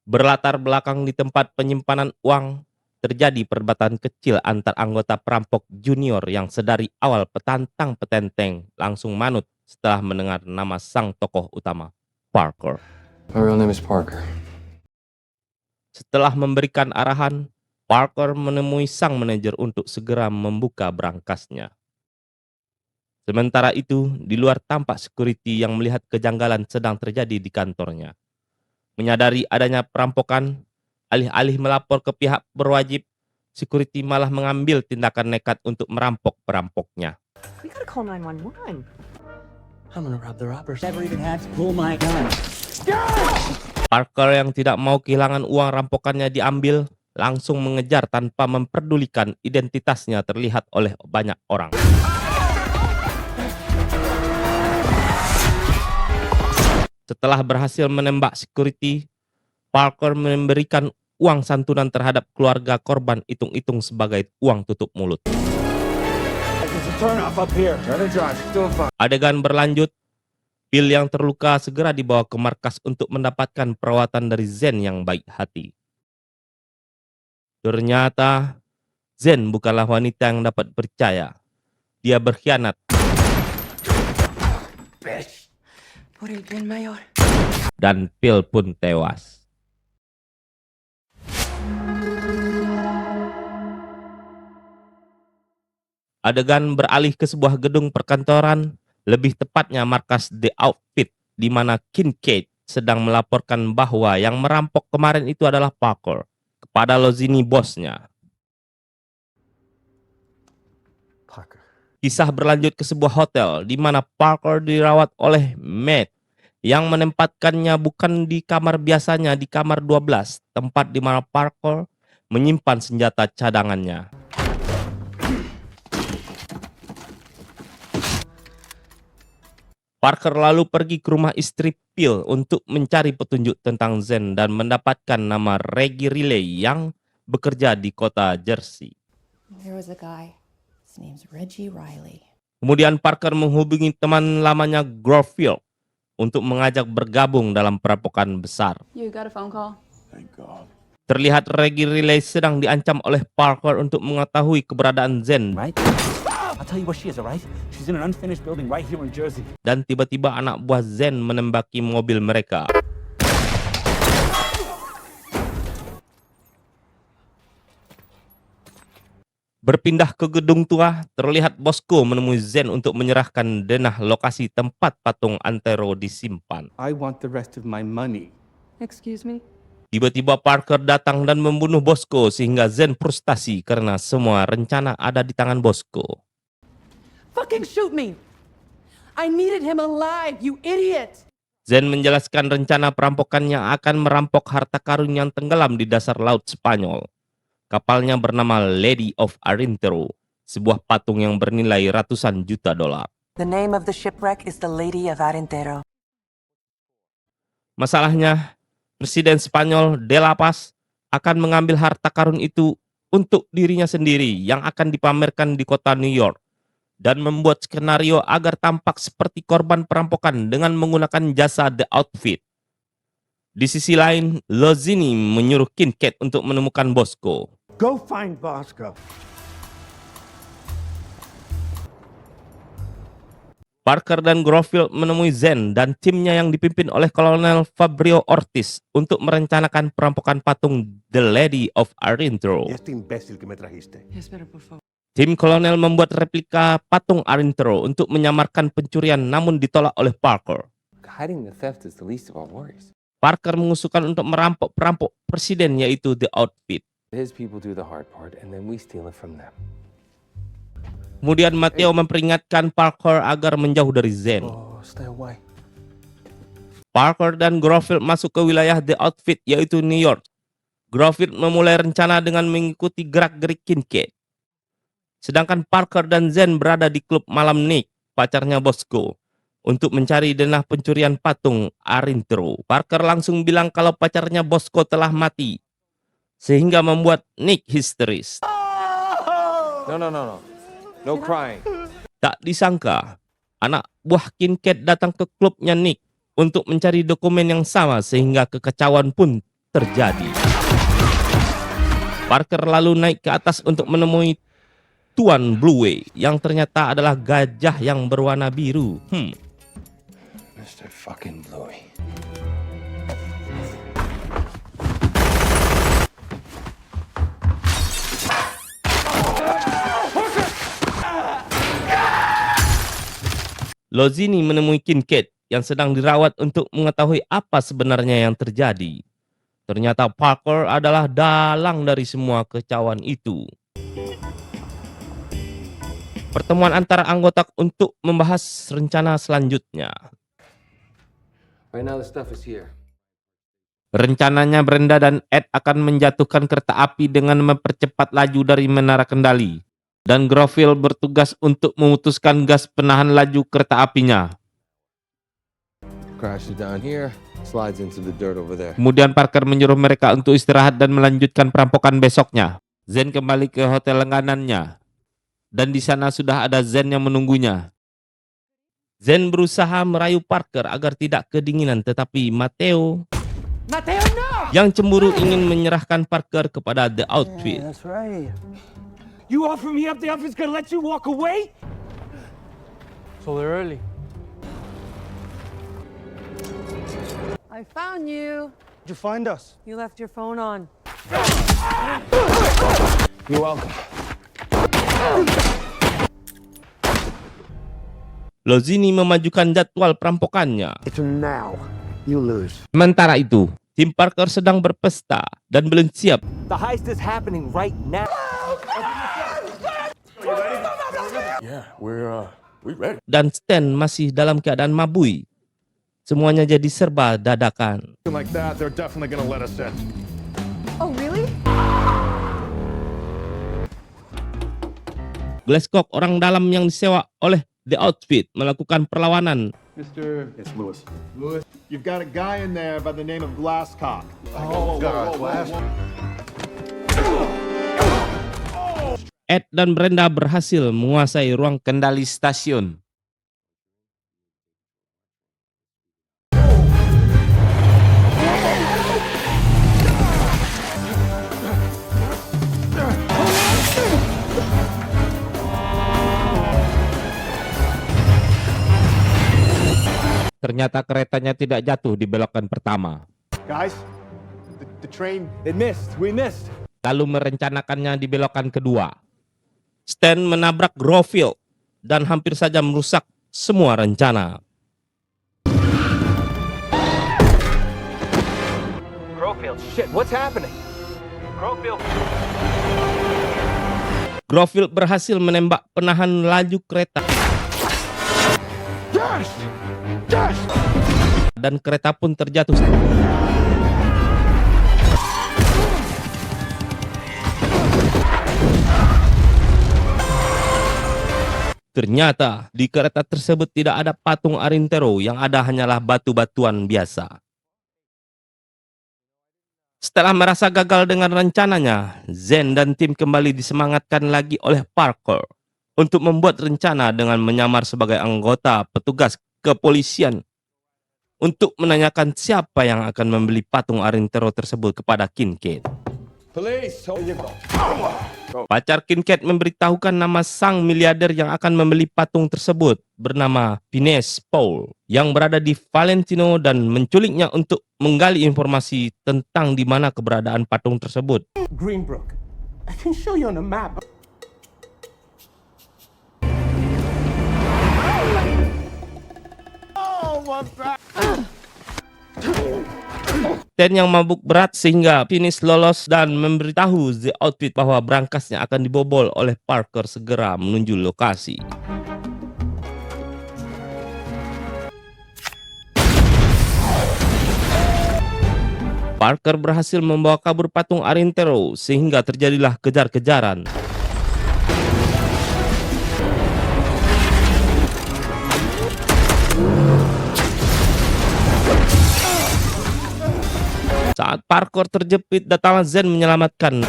Berlatar belakang di tempat penyimpanan uang, terjadi perdebatan kecil antar anggota perampok junior yang sedari awal petantang-petenteng langsung manut setelah mendengar nama sang tokoh utama, Parker. My real name is Parker. Setelah memberikan arahan, Parker menemui sang manajer untuk segera membuka berangkasnya. Sementara itu, di luar tampak security yang melihat kejanggalan sedang terjadi di kantornya. Menyadari adanya perampokan, alih-alih melapor ke pihak berwajib, security malah mengambil tindakan nekat untuk merampok perampoknya. We gotta call 911. I'm gonna rob the robbers. Never even had to pull my gun. Parker yang tidak mau kehilangan uang rampokannya diambil, langsung mengejar tanpa memperdulikan identitasnya terlihat oleh banyak orang. Setelah berhasil menembak security, Parker memberikan uang santunan terhadap keluarga korban hitung-hitung sebagai uang tutup mulut. Adegan berlanjut, Bill yang terluka segera dibawa ke markas untuk mendapatkan perawatan dari Zen yang baik hati. Ternyata, Zen bukanlah wanita yang dapat percaya. Dia berkhianat. Por el bien mayor. Dan Bill pun tewas. Adegan beralih ke sebuah gedung perkantoran, lebih tepatnya markas The Outfit, di mana Kincaid sedang melaporkan bahwa yang merampok kemarin itu adalah Parker kepada Lozini bosnya. Parker. Kisah berlanjut ke sebuah hotel di mana Parker dirawat oleh Matt yang menempatkannya bukan di kamar biasanya, di kamar 12, tempat di mana Parker menyimpan senjata cadangannya. Parker lalu pergi ke rumah istri Bill untuk mencari petunjuk tentang Zen dan mendapatkan nama Reggie Riley yang bekerja di kota Jersey. There was a guy. His name's Reggie Riley. Kemudian Parker menghubungi teman lamanya Grovefield untuk mengajak bergabung dalam perampokan besar. You got a phone call? Thank God. Terlihat Reggie Riley sedang diancam oleh Parker untuk mengetahui keberadaan Zen. Right? I'll tell you where she is, alright? She's in an unfinished building right here in Jersey. Dan tiba-tiba anak buah Zen menembaki mobil mereka. Berpindah ke gedung tua, terlihat Bosco menemui Zen untuk menyerahkan denah lokasi tempat patung Antero disimpan. I want the rest of my money. Excuse me? Tiba-tiba Parker datang dan membunuh Bosco sehingga Zen frustasi karena semua rencana ada di tangan Bosco. Fucking shoot me! I needed him alive, you idiot! Zen menjelaskan rencana perampokannya akan merampok harta karun yang tenggelam di dasar laut Spanyol. Kapalnya bernama Lady of Arintero, sebuah patung yang bernilai ratusan juta dolar. The name of the shipwreck is the Lady of Arintero. Masalahnya, Presiden Spanyol De La Paz akan mengambil harta karun itu untuk dirinya sendiri yang akan dipamerkan di kota New York dan membuat skenario agar tampak seperti korban perampokan dengan menggunakan jasa The Outfit. Di sisi lain, Lozini menyuruh Kincaid untuk menemukan Bosco. Go find Bosco. Parker dan Grovefield menemui Zen dan timnya yang dipimpin oleh Kolonel Fabio Ortiz untuk merencanakan perampokan patung The Lady of Arintero. Este imbécil que me trajiste. Espera, por favor. Tim kolonel membuat replika patung Arintero untuk menyamarkan pencurian namun ditolak oleh Parker. Hiding the theft is the least of our worries. Parker mengusulkan untuk merampok perampok presiden yaitu The Outfit. His people do the hard part, and then we steal it from them. Kemudian Matteo memperingatkan Parker agar menjauh dari Zen. Oh, stay away. Parker dan Grovefield masuk ke wilayah The Outfit yaitu New York. Grovefield memulai rencana dengan mengikuti gerak-gerik Kincaid. Sedangkan Parker dan Zen berada di klub malam Nick, pacarnya Bosco, untuk mencari denah pencurian patung Arintero. Parker langsung bilang kalau pacarnya Bosco telah mati, sehingga membuat Nick histeris. No. No crying. Tak disangka, anak buah Kincaid datang ke klubnya Nick untuk mencari dokumen yang sama sehingga kekacauan pun terjadi. Parker lalu naik ke atas untuk menemui Tuan Bluey yang ternyata adalah gajah yang berwarna biru. Mr. fucking Bluey. Lozini menemui Kincaid yang sedang dirawat untuk mengetahui apa sebenarnya yang terjadi. Ternyata Parker adalah dalang dari semua kekacauan itu. Pertemuan antara anggota untuk membahas rencana selanjutnya. Right now the stuff is here. Rencananya Brenda dan Ed akan menjatuhkan kereta api dengan mempercepat laju dari menara kendali. Dan Groville bertugas untuk memutuskan gas penahan laju kereta apinya. Crashes down here, slides into the dirt over there. Kemudian Parker menyuruh mereka untuk istirahat dan melanjutkan perampokan besoknya. Zen kembali ke hotel langganannya. Dan di sana sudah ada Zen yang menunggunya. Zen berusaha merayu Parker agar tidak kedinginan, tetapi Mateo Mateo, no! yang cemburu ingin menyerahkan Parker kepada The Outfit. That's right. You offer me up, the outfit's gonna let you walk away? So they're early. I found you. Did you find us? You left your phone on. You're welcome. Lozini memajukan jadwal perampokannya. It's now. You lose. Sementara itu, tim Parker sedang berpesta dan belum siap. The heist is happening right now. Dan Stan masih dalam keadaan mabui. Semuanya jadi serba dadakan. Like that, they're definitely gonna let us in. Oh, really? Glasscock, orang dalam yang disewa oleh The Outfit, melakukan perlawanan. Mister, it's Lewis. Lewis, you've got a guy in there by the name of Glasscock. Oh, God, Ed dan Brenda berhasil menguasai ruang kendali stasiun. Ternyata keretanya tidak jatuh di belokan pertama. Guys, the train. It missed. We missed. Lalu merencanakannya di belokan kedua. Stan menabrak Groville dan hampir saja merusak semua rencana. Groville, shit, what's happening? Groville. Groville berhasil menembak penahan laju kereta. Dan kereta pun terjatuh. Ternyata di kereta tersebut tidak ada patung Arintero, yang ada hanyalah batu-batuan biasa. Setelah merasa gagal dengan rencananya, Zen dan tim kembali disemangatkan lagi oleh Parker untuk membuat rencana dengan menyamar sebagai anggota petugas kepolisian untuk menanyakan siapa yang akan membeli patung Arintero tersebut kepada Kincaid. Police, here you go. Pacar Kincaid memberitahukan nama sang miliarder yang akan membeli patung tersebut, bernama Phineas Paul, yang berada di Valentino, dan menculiknya untuk menggali informasi tentang di mana keberadaan patung tersebut. Greenbrook. I can show you on a map. Ten yang mabuk berat sehingga Phineas lolos dan memberitahu The Outfit bahwa brankasnya akan dibobol oleh Parker segera menuju lokasi. Parker berhasil membawa kabur patung Arintero sehingga terjadilah kejar-kejaran. Saat Parker terjepit, datanglah Zen menyelamatkan.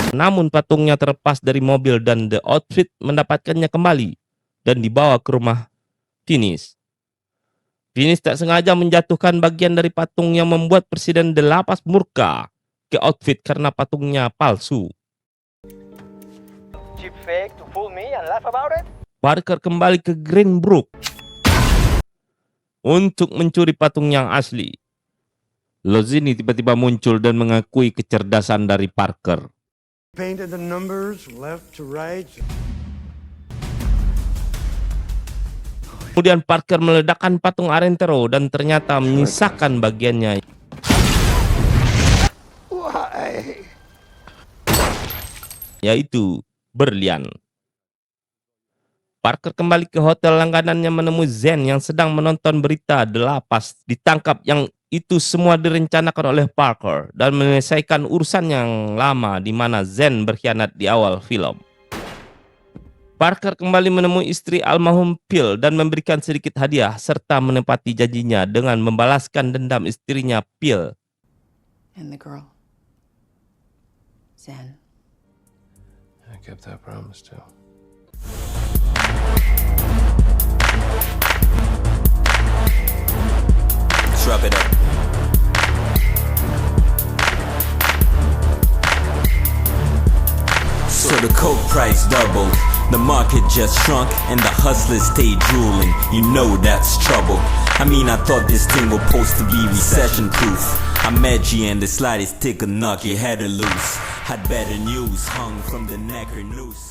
Namun patungnya terlepas dari mobil dan The Outfit mendapatkannya kembali dan dibawa ke rumah Phineas. Finis tak sengaja menjatuhkan bagian dari patung yang membuat Presiden De La Paz murka ke outfit karena patungnya palsu. Cheap fake to fool me and laugh about it? Parker kembali ke Greenbrook untuk mencuri patung yang asli. Lozini tiba-tiba muncul dan mengakui kecerdasan dari Parker. Painted the numbers left to right. Kemudian Parker meledakkan patung Arentero dan ternyata menyisakan bagiannya. Yaitu berlian. Parker kembali ke hotel langganannya menemui Zen yang sedang menonton berita De La Paz ditangkap, yang itu semua direncanakan oleh Parker dan menyelesaikan urusan yang lama di mana Zen berkhianat di awal film. Parker kembali menemui istri almarhum Phil dan memberikan sedikit hadiah serta menepati janjinya dengan membalaskan dendam istrinya Phil. And the girl. Zen. I kept that promise too. Rub it up. So the coke price doubled, the market just shrunk, and the hustlers stay drooling. You know that's trouble. I mean, I thought this thing was supposed to be recession proof. I'm edgy and the slightest tick or knock your head loose. Had better news hung from the neck or noose.